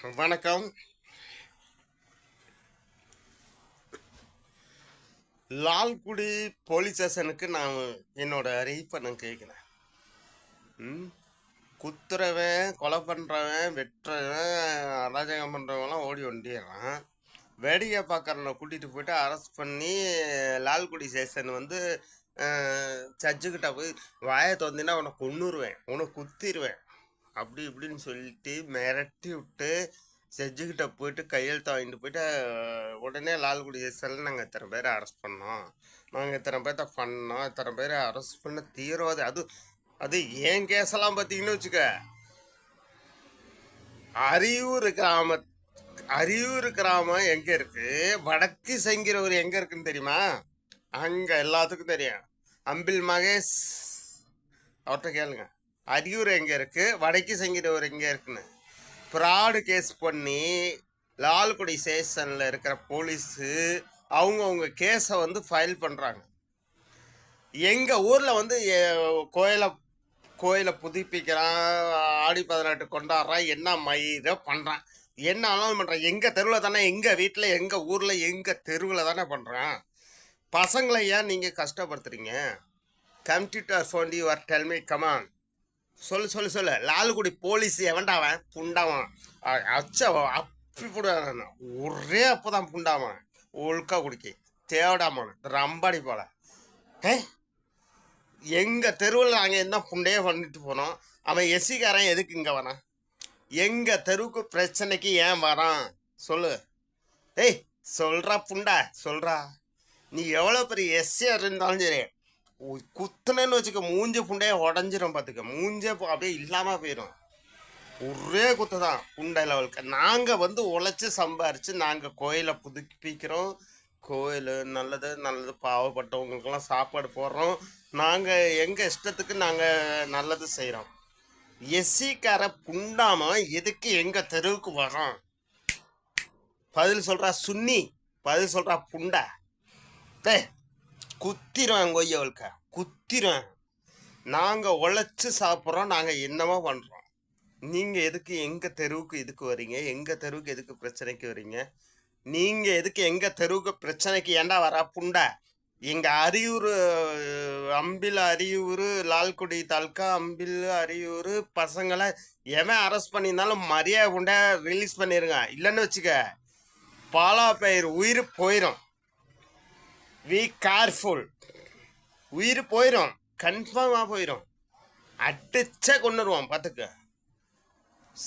வணக்கம். லால்குடி போலீஸ் ஸ்டேஷனுக்கு நான் என்னோட அறிவிப்பை நான் கேட்குறேன். குத்துறவன், கொலை பண்ணுறவன், வெட்டுறவன், அராஜகம் பண்ணுறவங்களாம் ஓடி ஒண்டிடுறான். வேடிக்கை பார்க்குறவனை கூட்டிகிட்டு போயிட்டு அரெஸ்ட் பண்ணி லால்குடி ஸ்டேஷன் ஜட்ஜுக்கிட்ட போய் வாயை தோந்தினா உன்னை கொன்னுருவேன், உன்னை குத்திடுவேன் அப்படி இப்படின்னு சொல்லிட்டு மிரட்டி விட்டு ஜட்ஜுக்கிட்ட போயிட்டு கையெழுத்து வாங்கிட்டு போயிட்டு உடனே லால்குடி ஸ்டேஷனில் நாங்கள் இத்தனை பேரை அரெஸ்ட் பண்ணோம், நாங்கள் இத்தனை பேர்த்த பண்ணோம், இத்தனை பேரை அரெஸ்ட் பண்ண தீவிரவாதி. அது ஏன் கேஸெல்லாம் பார்த்தீங்கன்னு வச்சுக்க, அரியூர் கிராமம் எங்கே இருக்குது, வடக்கு செங்கிறவர் எங்கே இருக்குன்னு தெரியுமா? அங்கே எல்லாத்துக்கும் தெரியும். அம்பில் மகேஷ் அவர்கிட்ட கேளுங்க, அரியூர் எங்கே இருக்குது, வடக்கு செங்கிறவர் எங்கே இருக்குன்னு. ஃப்ராடு கேஸ் பண்ணி லால்குடி ஸ்டேஷனில் இருக்கிற போலீஸு அவங்க கேஸை ஃபைல் பண்ணுறாங்க. எங்கள் ஊரில் கோயிலை புதுப்பிக்கிறான், ஆடி 18 கொண்டாடுறான், என்ன மயிரை பண்ணுறான், என்ன ஆனாலும் பண்ணுறான். எங்கள் தெருவில் தானே, எங்கள் வீட்டில், எங்கள் ஊரில், எங்கள் தெருவில் தானே பண்ணுறான். பசங்களை ஏன் நீங்கள் கஷ்டப்படுத்துறீங்க? Computer phone your tell me come on சொல்லு. லால்குடி போலீஸ் எவன்டாவன் புண்டாவான், அப்படி போடுவான், ஒரே அப்போதான் புண்டாவான், ஒழுக்கா குடிக்க தேவடாமான ரம்பாடி போல. எங்கள் தெருவில் நாங்கள் என்ன புண்டையே பண்ணிட்டு போனோம். அவன் எஸ்சிக்காரன் எதுக்கு இங்கே வரான்? எங்கள் தெருவுக்கு பிரச்சனைக்கு ஏன் வரான் சொல்லு. சொல்கிறா புண்டா, சொல்கிறா. நீ எவ்வளோ பெரிய எஸ்சியாக இருந்தாலும் சரி, குத்துனன்னு வச்சுக்க, மூஞ்ச புண்டையை உடஞ்சிரும். பார்த்துக்க, மூஞ்சே அப்படியே இல்லாமல் போயிடும். ஒரே குத்து தான் புண்டை லெவலுக்கு. நாங்கள் உழைச்சி சம்பாரித்து நாங்கள் கோயிலை புதுப்பிக்கிறோம். கோயில் நல்லது பாவப்பட்டவங்களுக்கெல்லாம் சாப்பாடு போடுறோம். நாங்கள் எங்கள் இஷ்டத்துக்கு நாங்கள் நல்லது செய்கிறோம். எஸ்சிக்கார புண்டாமல் எதுக்கு எங்கள் தெருவுக்கு வரோம்? பதில் சொல்கிறா சுன்னி, பதில் சொல்கிறா புண்டா. குத்திடுவேன் கொய்யவளுக்க, குத்திடுவேன். நாங்கள் உழைச்சி சாப்பிட்றோம், நாங்கள் என்னமோ பண்ணுறோம். நீங்கள் எதுக்கு எங்கள் தெருவுக்கு எதுக்கு வரீங்க? எங்கள் தெருவுக்கு எதுக்கு பிரச்சனைக்கு வரீங்க? நீங்கள் எதுக்கு எங்கள் தெருவுக்கு பிரச்சனைக்கு ஏண்டா வரா புண்டா? எங்கள் அரியூர் லால்குடி தாலுக்கா அரியூர் பசங்களை எவன் அரெஸ்ட் பண்ணியிருந்தாலும் மரியாதை புண்டை ரிலீஸ் பண்ணிடுங்க. இல்லைன்னு வச்சுக்க, பாலா பயிர் உயிர் போயிடும். Be careful. உயிர் போயிடும், கன்ஃபார்மாக போயிடும். அடிச்சே கொண்டுருவான் பார்த்துக்க.